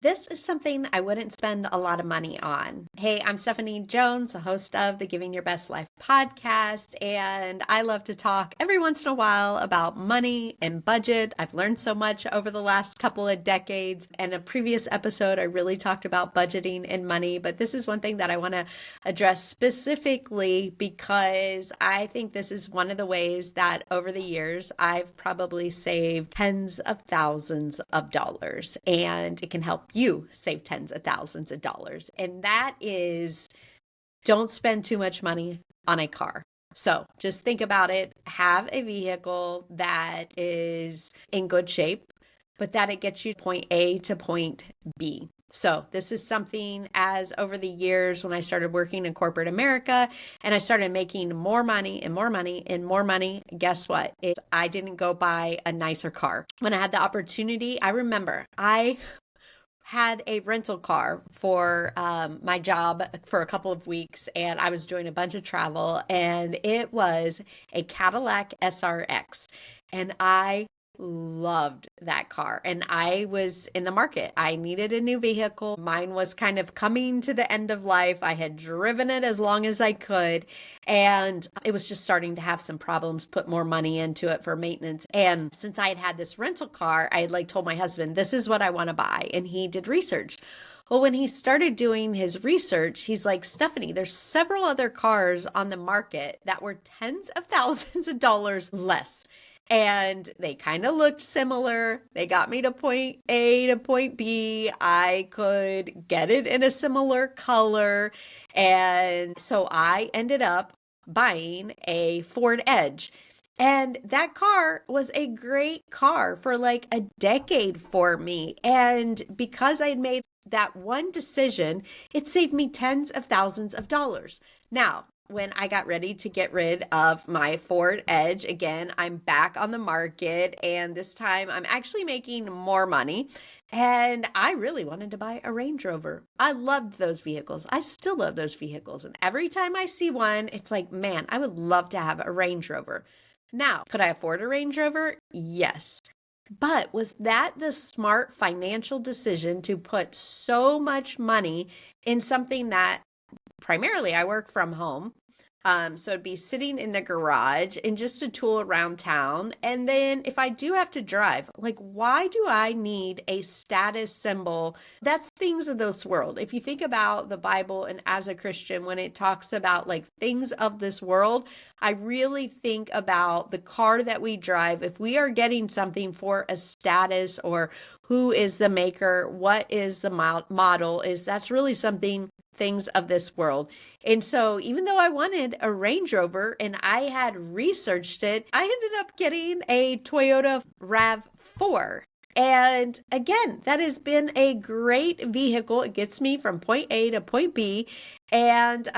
This is something I wouldn't spend a lot of money on. Hey, I'm Stephanie Jones, the host of the Giving Your Best Life podcast, and I love to talk every once in a while about money and budget. I've learned so much over the last couple of decades. In a previous episode, I really talked about budgeting and money, but this is one thing that I want to address specifically because I think this is one of the ways that over the years I've probably saved tens of thousands of dollars, and it can help you save tens of thousands of dollars. And that is, don't spend too much money on a car. So just think about it. Have a vehicle that is in good shape, but that it gets you point A to point B. So this is something as over the years when I started working in corporate America and I started making more money and more money and more money, guess what? I didn't go buy a nicer car. When I had the opportunity, I remember I had a rental car for my job for a couple of weeks, and I was doing a bunch of travel, and it was a Cadillac SRX, and I loved that car. And I was in the market. I needed a new vehicle. Mine was kind of coming to the end of life. I had driven it as long as I could, and it was just starting to have some problems, put more money into it for maintenance. And since I had had this rental car, I had told my husband, this is what I want to buy. And he did research. Well, when he started doing his research, he's like, Stephanie, there's several other cars on the market that were tens of thousands of dollars less. And they kind of looked similar. They got me to point A to point B. I could get it in a similar color. And so I ended up buying a Ford Edge. And that car was a great car for a decade for me. And because I had made that one decision, it saved me tens of thousands of dollars. Now, when I got ready to get rid of my Ford Edge, again, I'm back on the market, and this time I'm actually making more money. And I really wanted to buy a Range Rover. I loved those vehicles. I still love those vehicles. And every time I see one, it's like, man, I would love to have a Range Rover. Now, could I afford a Range Rover? Yes. But was that the smart financial decision to put so much money in something that primarily I work from home? So it'd be sitting in the garage and just a tool around town. And then if I do have to drive, why do I need a status symbol? That's things of this world. If you think about the Bible and as a Christian, when it talks about things of this world, I really think about the car that we drive. If we are getting something for a status or who is the maker, what is the model, that's really something things of this world. And so even though I wanted a Range Rover and I had researched it, I ended up getting a Toyota RAV4. And again, that has been a great vehicle. It gets me from point A to point B. And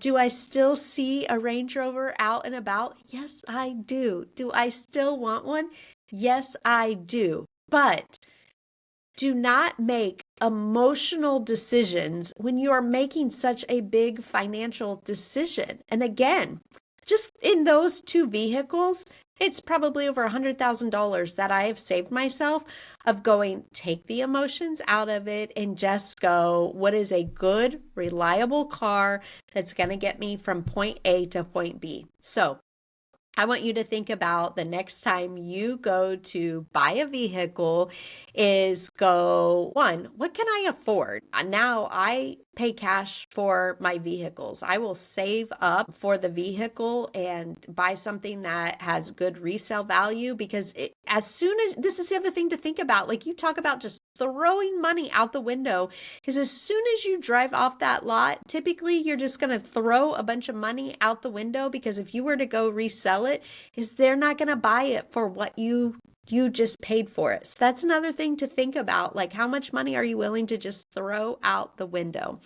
do I still see a Range Rover out and about? Yes, I do. Do I still want one? Yes, I do. But do not make emotional decisions when you are making such a big financial decision. And again, just in those two vehicles, it's probably over $100,000 that I have saved myself of going, take the emotions out of it and just go, what is a good, reliable car that's going to get me from point A to point B? So I want you to think about the next time you go to buy a vehicle is go, one, what can I afford? Now I pay cash for my vehicles. I will save up for the vehicle and buy something that has good resale value because as soon as, this is the other thing to think about, you talk about just throwing money out the window, because as soon as you drive off that lot, typically you're just going to throw a bunch of money out the window, because if you were to go resell it, they're not going to buy it for what you just paid for it. So that's another thing to think about. How much money are you willing to just throw out the window?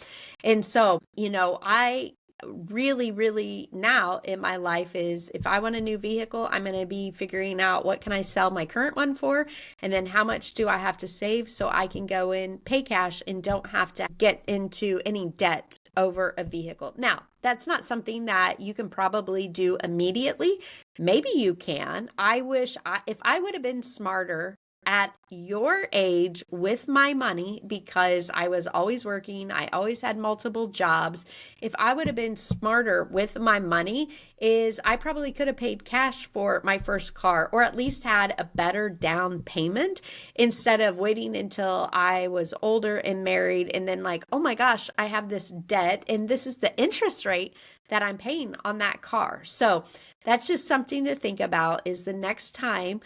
And so, I really now in my life is, if I want a new vehicle, I'm going to be figuring out what can I sell my current one for, and then how much do I have to save so I can go in, pay cash, and don't have to get into any debt over a vehicle. Now, that's not something that you can probably do immediately. Maybe you can. I wish if I would have been smarter at your age with my money, because I was always working, I always had multiple jobs. If I would have been smarter with my money, is I probably could have paid cash for my first car, or at least had a better down payment, instead of waiting until I was older and married and then like, oh my gosh, I have this debt and this is the interest rate that I'm paying on that car. So that's just something to think about, is the next time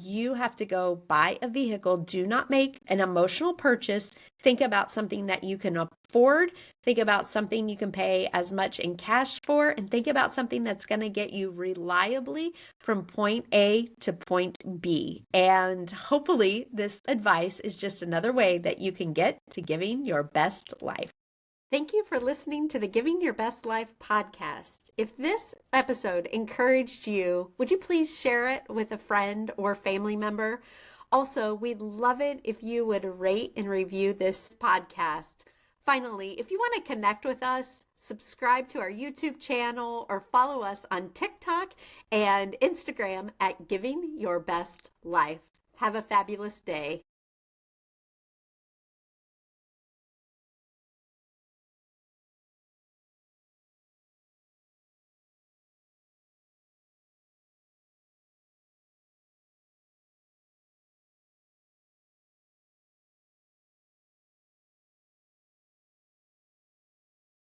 you have to go buy a vehicle, do not make an emotional purchase. Think about something that you can afford. Think about something you can pay as much in cash for, and think about something that's going to get you reliably from point A to point B. And hopefully, this advice is just another way that you can get to giving your best life. Thank you for listening to the Giving Your Best Life podcast. If this episode encouraged you, would you please share it with a friend or family member? Also, we'd love it if you would rate and review this podcast. Finally, if you want to connect with us, subscribe to our YouTube channel or follow us on TikTok and Instagram at Giving Your Best Life. Have a fabulous day.